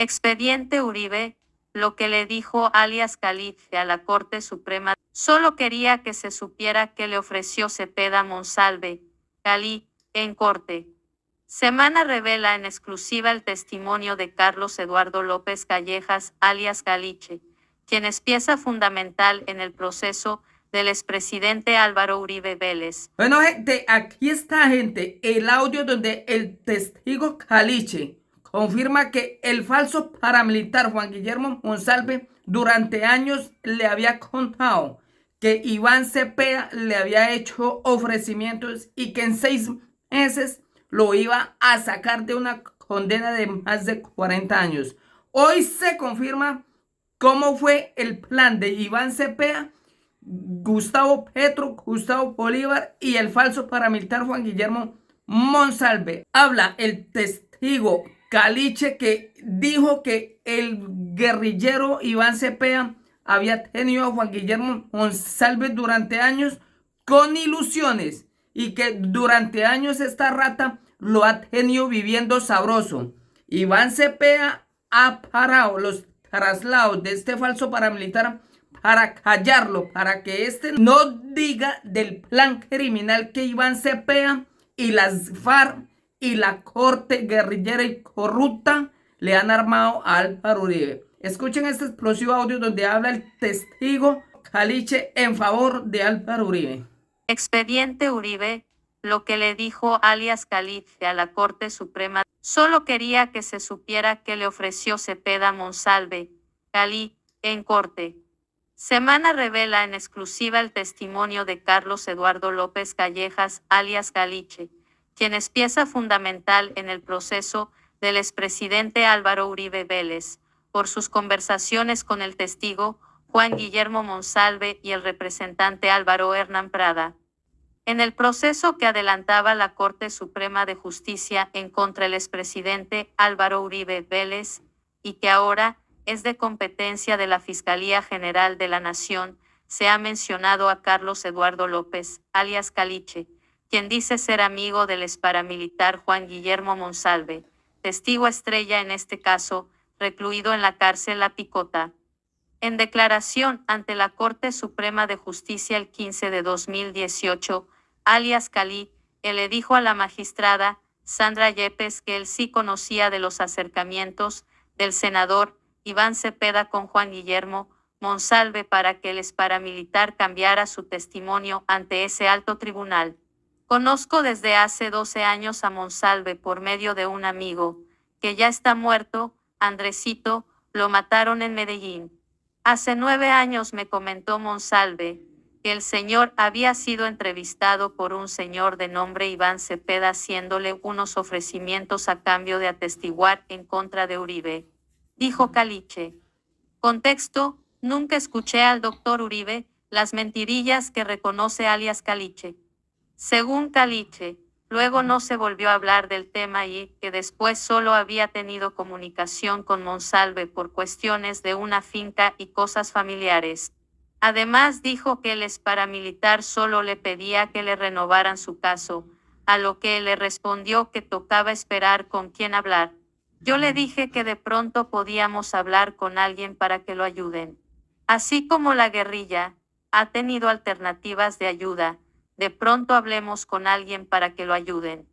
Expediente Uribe, lo que le dijo alias Caliche a la Corte Suprema, solo quería que se supiera que le ofreció Cepeda Monsalve, Cali, en corte. Semana revela en exclusiva el testimonio de Carlos Eduardo López Callejas, alias Caliche, quien es pieza fundamental en el proceso del expresidente Álvaro Uribe Vélez. Bueno, gente, aquí está, gente, el audio donde el testigo Caliche confirma que el falso paramilitar Juan Guillermo Monsalve durante años le había contado que Iván Cepeda le había hecho ofrecimientos y que en 6 meses lo iba a sacar de una condena de más de 40 años. Hoy se confirma cómo fue el plan de Iván Cepeda, Gustavo Petro, Gustavo Bolívar y el falso paramilitar Juan Guillermo Monsalve. Habla el testigo Caliche, que dijo que el guerrillero Iván Cepeda había tenido a Juan Guillermo Monsalve durante años con ilusiones y que durante años esta rata lo ha tenido viviendo sabroso. Iván Cepeda ha parado los traslados de este falso paramilitar para callarlo, para que este no diga del plan criminal que Iván Cepeda y las FARC y la corte guerrillera y corrupta le han armado a Álvaro Uribe. Escuchen este explosivo audio donde habla el testigo Caliche en favor de Álvaro Uribe. Expediente Uribe, lo que le dijo alias Caliche a la Corte Suprema, solo quería que se supiera que le ofreció Cepeda Monsalve, Cali, en corte. Semana revela en exclusiva el testimonio de Carlos Eduardo López Callejas, alias Caliche, quien es pieza fundamental en el proceso del expresidente Álvaro Uribe Vélez, por sus conversaciones con el testigo Juan Guillermo Monsalve y el representante Álvaro Hernán Prada. En el proceso que adelantaba la Corte Suprema de Justicia en contra del expresidente Álvaro Uribe Vélez, y que ahora es de competencia de la Fiscalía General de la Nación, se ha mencionado a Carlos Eduardo López, alias Caliche, quien dice ser amigo del exparamilitar Juan Guillermo Monsalve, testigo estrella en este caso, recluido en la cárcel La Picota. En declaración ante la Corte Suprema de Justicia el 15 de 2018, alias Cali, él le dijo a la magistrada Sandra Yepes que él sí conocía de los acercamientos del senador Iván Cepeda con Juan Guillermo Monsalve para que el exparamilitar cambiara su testimonio ante ese alto tribunal. Conozco desde hace 12 años a Monsalve por medio de un amigo, que ya está muerto, Andresito, lo mataron en Medellín. Hace 9 años me comentó Monsalve que el señor había sido entrevistado por un señor de nombre Iván Cepeda haciéndole unos ofrecimientos a cambio de atestiguar en contra de Uribe. Dijo Caliche. Contexto, nunca escuché al doctor Uribe las mentirillas que reconoce alias Caliche. Según Caliche, luego no se volvió a hablar del tema y que después solo había tenido comunicación con Monsalve por cuestiones de una finca y cosas familiares. Además dijo que el exparamilitar solo le pedía que le renovaran su caso, a lo que él le respondió que tocaba esperar con quién hablar. Yo le dije que de pronto podíamos hablar con alguien para que lo ayuden. Así como la guerrilla ha tenido alternativas de ayuda, de pronto hablemos con alguien para que lo ayuden.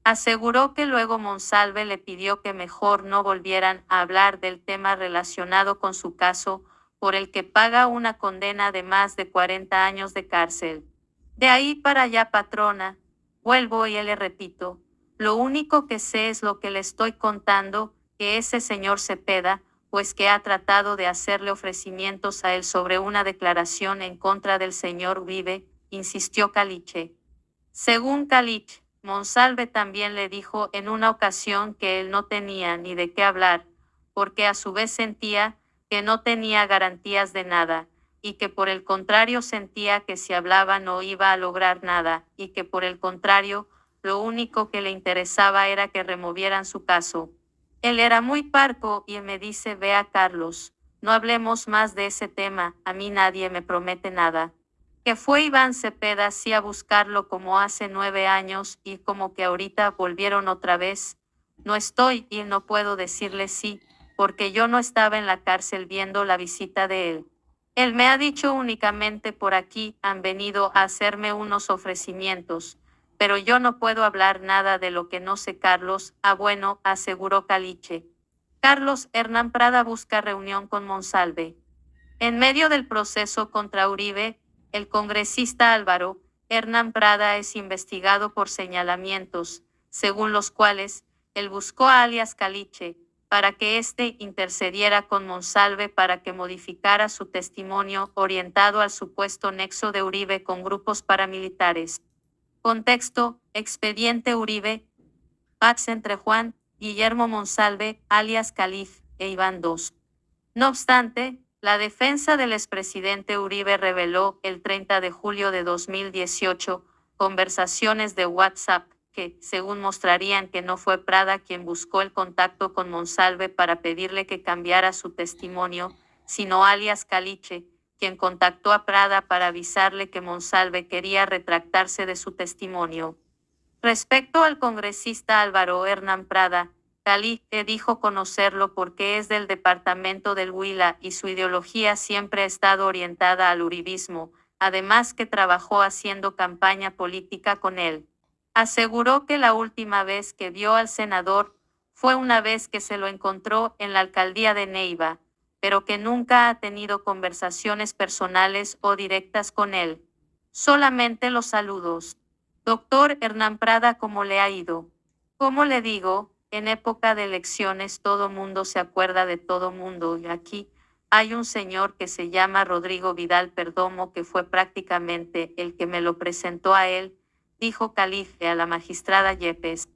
Aseguró que luego Monsalve le pidió que mejor no volvieran a hablar del tema relacionado con su caso, por el que paga una condena de más de 40 años de cárcel. De ahí para allá, patrona, vuelvo y le repito, lo único que sé es lo que le estoy contando, que ese señor Cepeda, pues que ha tratado de hacerle ofrecimientos a él sobre una declaración en contra del señor Uribe, insistió Caliche. Según Caliche, Monsalve también le dijo en una ocasión que él no tenía ni de qué hablar, porque a su vez sentía que no tenía garantías de nada, y que por el contrario sentía que si hablaba no iba a lograr nada, y que por el contrario, lo único que le interesaba era que removieran su caso. Él era muy parco y me dice: vea Carlos, no hablemos más de ese tema, a mí nadie me promete nada. Que fue Iván Cepeda sí a buscarlo como hace 9 años y como que ahorita volvieron otra vez. No estoy y no puedo decirle sí, porque yo no estaba en la cárcel viendo la visita de él. Él me ha dicho únicamente por aquí han venido a hacerme unos ofrecimientos, pero yo no puedo hablar nada de lo que no sé. Carlos, bueno, aseguró Caliche. Carlos Hernán Prada busca reunión con Monsalve. En medio del proceso contra Uribe, el congresista Álvaro Hernán Prada es investigado por señalamientos, según los cuales él buscó a alias Caliche para que éste intercediera con Monsalve para que modificara su testimonio orientado al supuesto nexo de Uribe con grupos paramilitares. Contexto: expediente Uribe, paz entre Juan Guillermo Monsalve, alias Calif, e Iván II. No obstante, la defensa del expresidente Uribe reveló el 30 de julio de 2018 conversaciones de WhatsApp que, según mostrarían que no fue Prada quien buscó el contacto con Monsalve para pedirle que cambiara su testimonio, sino alias Caliche, quien contactó a Prada para avisarle que Monsalve quería retractarse de su testimonio. Respecto al congresista Álvaro Hernán Prada, Caliche dijo conocerlo porque es del departamento del Huila y su ideología siempre ha estado orientada al uribismo, además que trabajó haciendo campaña política con él. Aseguró que la última vez que vio al senador fue una vez que se lo encontró en la alcaldía de Neiva, pero que nunca ha tenido conversaciones personales o directas con él. Solamente los saludos. Doctor Hernán Prada, ¿cómo le ha ido? Como le digo, en época de elecciones todo mundo se acuerda de todo mundo y aquí hay un señor que se llama Rodrigo Vidal Perdomo que fue prácticamente el que me lo presentó a él, dijo Caliche a la magistrada Yepes.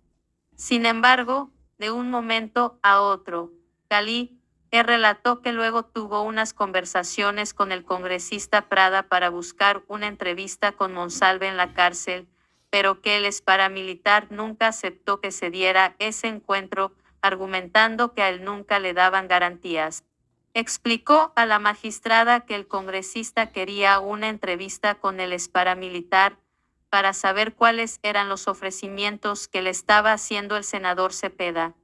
Sin embargo, de un momento a otro, Caliche relató que luego tuvo unas conversaciones con el congresista Prada para buscar una entrevista con Monsalve en la cárcel, pero que el exparamilitar nunca aceptó que se diera ese encuentro, argumentando que a él nunca le daban garantías. Explicó a la magistrada que el congresista quería una entrevista con el exparamilitar para saber cuáles eran los ofrecimientos que le estaba haciendo el senador Cepeda.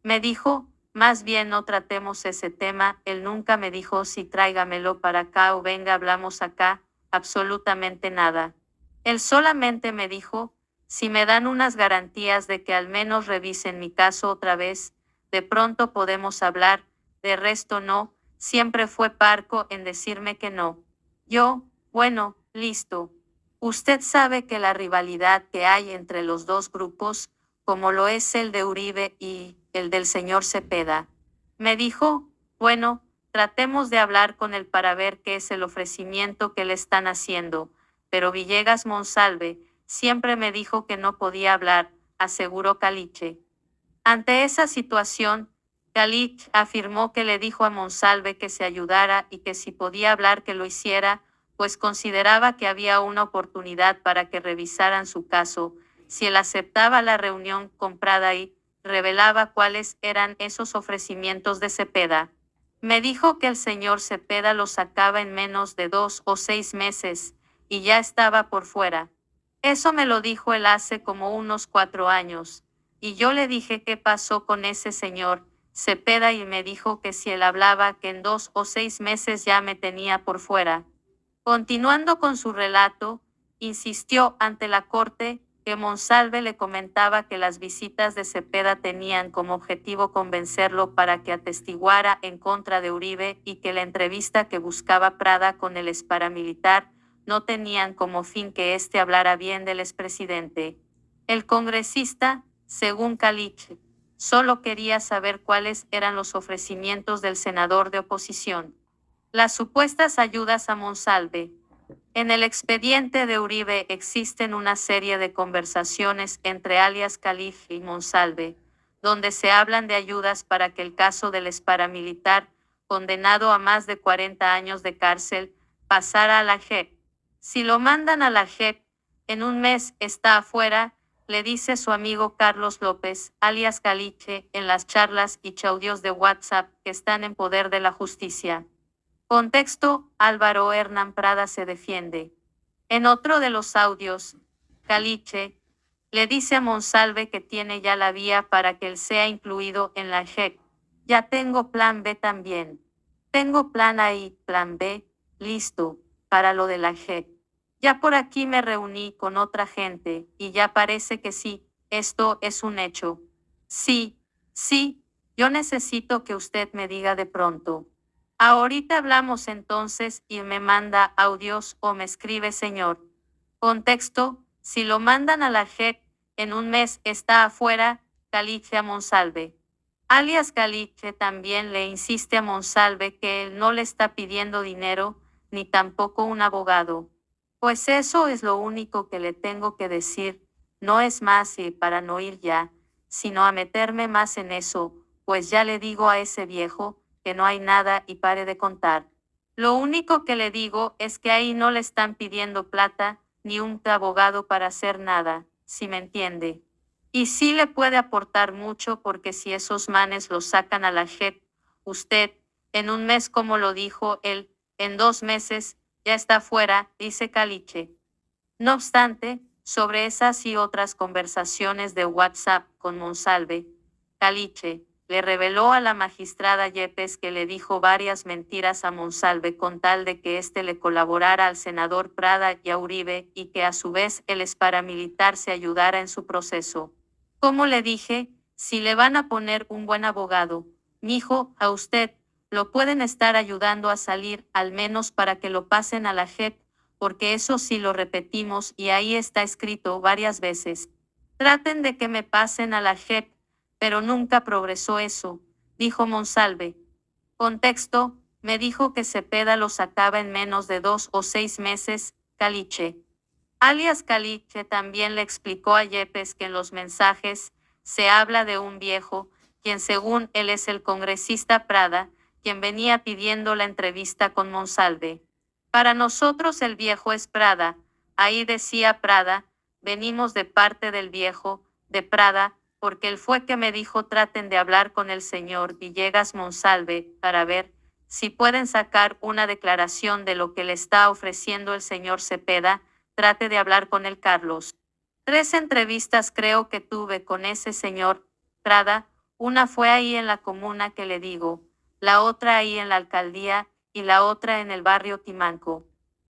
Me dijo, más bien no tratemos ese tema, él nunca me dijo si tráigamelo para acá o venga hablamos acá, absolutamente nada. Él solamente me dijo, si me dan unas garantías de que al menos revisen mi caso otra vez, de pronto podemos hablar, de resto no, siempre fue parco en decirme que no. Yo, bueno, listo. Usted sabe que la rivalidad que hay entre los dos grupos, como lo es el de Uribe y el del señor Cepeda. Me dijo, bueno, tratemos de hablar con él para ver qué es el ofrecimiento que le están haciendo, pero Villegas Monsalve siempre me dijo que no podía hablar, aseguró Caliche. Ante esa situación, Caliche afirmó que le dijo a Monsalve que se ayudara y que si podía hablar que lo hiciera, pues consideraba que había una oportunidad para que revisaran su caso, si él aceptaba la reunión con Prada y revelaba cuáles eran esos ofrecimientos de Cepeda. Me dijo que el señor Cepeda lo sacaba en menos de 2 o 6 meses, y ya estaba por fuera. Eso me lo dijo él hace como unos 4 años, y yo le dije qué pasó con ese señor Cepeda y me dijo que si él hablaba que en 2 o 6 meses ya me tenía por fuera. Continuando con su relato, insistió ante la corte que Monsalve le comentaba que las visitas de Cepeda tenían como objetivo convencerlo para que atestiguara en contra de Uribe y que la entrevista que buscaba Prada con el exparamilitar no tenían como fin que éste hablara bien del expresidente. El congresista, según Caliche, solo quería saber cuáles eran los ofrecimientos del senador de oposición. Las supuestas ayudas a Monsalve. En el expediente de Uribe existen una serie de conversaciones entre alias Caliche y Monsalve, donde se hablan de ayudas para que el caso del exparamilitar, condenado a más de 40 años de cárcel, pasara a la JEP. Si lo mandan a la JEP, en un mes está afuera, le dice su amigo Carlos López, alias Caliche, en las charlas y audios de WhatsApp que están en poder de la justicia. Contexto: Álvaro Hernán Prada se defiende. En otro de los audios, Caliche le dice a Monsalve que tiene ya la vía para que él sea incluido en la JEP. Ya tengo plan B también. Tengo plan A y plan B, listo, para lo de la JEP. Ya por aquí me reuní con otra gente, y ya parece que sí, esto es un hecho. Sí, sí, yo necesito que usted me diga de pronto. Ahorita hablamos entonces y me manda audios o me escribe señor. Contexto, si lo mandan a la JEP, en un mes está afuera, Caliche a Monsalve. Alias Caliche también le insiste a Monsalve que él no le está pidiendo dinero, ni tampoco un abogado. Pues eso es lo único que le tengo que decir, no es más y para no ir ya, sino a meterme más en eso, pues ya le digo a ese viejo que no hay nada y pare de contar. Lo único que le digo es que ahí no le están pidiendo plata, ni un abogado para hacer nada, si me entiende. Y sí le puede aportar mucho porque si esos manes lo sacan a la JEP, usted, en un mes como lo dijo él, en 2 meses, ya está fuera, dice Caliche. No obstante, sobre esas y otras conversaciones de WhatsApp con Monsalve, Caliche le reveló a la magistrada Yepes que le dijo varias mentiras a Monsalve con tal de que éste le colaborara al senador Prada y a Uribe y que a su vez el paramilitar se ayudara en su proceso. Como le dije, si le van a poner un buen abogado, mijo, a usted, lo pueden estar ayudando a salir, al menos para que lo pasen a la JEP, porque eso sí lo repetimos y ahí está escrito varias veces. Traten de que me pasen a la JEP, pero nunca progresó eso, dijo Monsalve. Contexto, me dijo que Cepeda lo sacaba en menos de 2 o 6 meses, Caliche. Alias Caliche también le explicó a Yepes que en los mensajes se habla de un viejo, quien según él es el congresista Prada, quien venía pidiendo la entrevista con Monsalve. Para nosotros el viejo es Prada, ahí decía Prada, venimos de parte del viejo, de Prada, porque él fue que me dijo traten de hablar con el señor Villegas Monsalve para ver si pueden sacar una declaración de lo que le está ofreciendo el señor Cepeda. Trate de hablar con el Carlos. 3 entrevistas creo que tuve con ese señor Prada, una fue ahí en la comuna que le digo, la otra ahí en la alcaldía y la otra en el barrio Timanco.